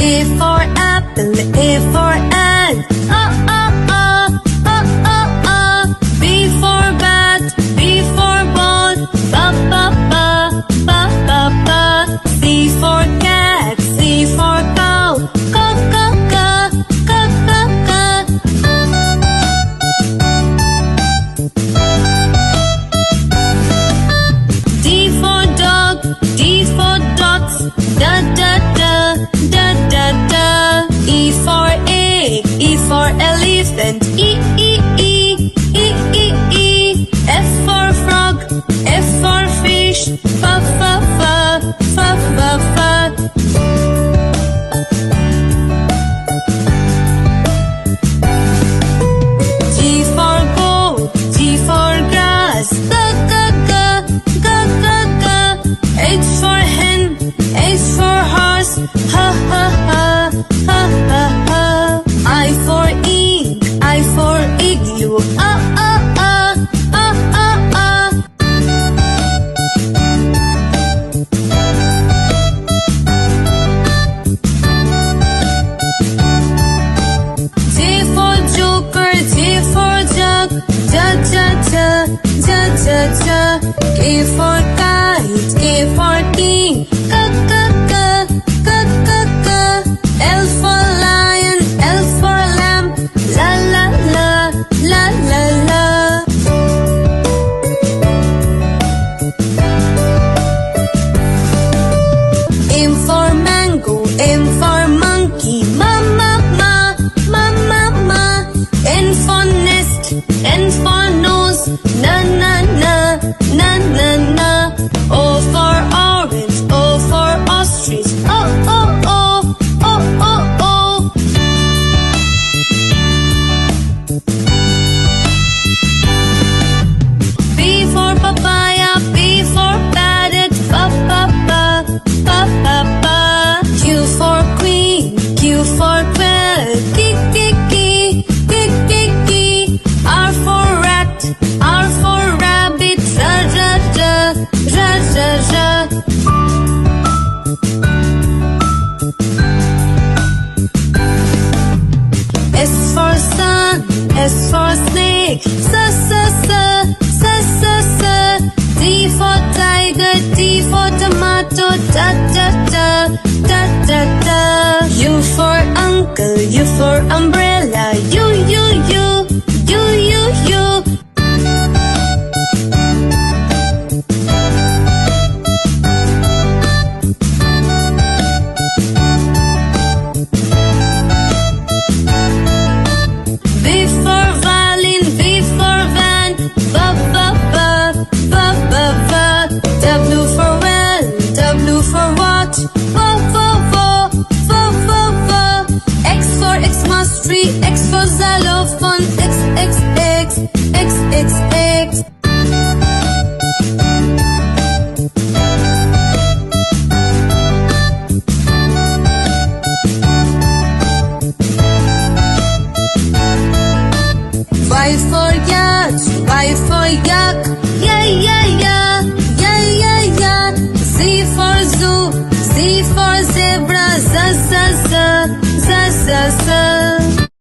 A for apple, A for ant. B for bat, B for ball. Ba. C for cat, C for cow. Ka. D for dog, D for dogs. Da. E for egg, E for elephant. E. F for frog, F for fish. Fa. G for goat, G for grass. Ga. H for hen, H for horse. Ha. I for ink, I for igloo. J for joker, J for jug. Ja. K for kite, K for king. Ka. L for lion, L for lamb. La. M for mango, M for monkey. Ma. N for nest, N for nose. Na. O for orange, O for ostrich. Oh. P for papaya, P for parrot. Pa. Q for queen, Q for quail. Ki. R for rat, R for rabbit. Ra. S for sun, S for snake. Sa. T for tiger, T for tomato. Da. U for uncle, U for umbrella. U. V for violin, V for van. Ba. W for well, W for watch. X for Xmas tree, X for xylophone. X. Y for yacht, Y for yak. Yeah. Z for zoo, Z for zebra. Za.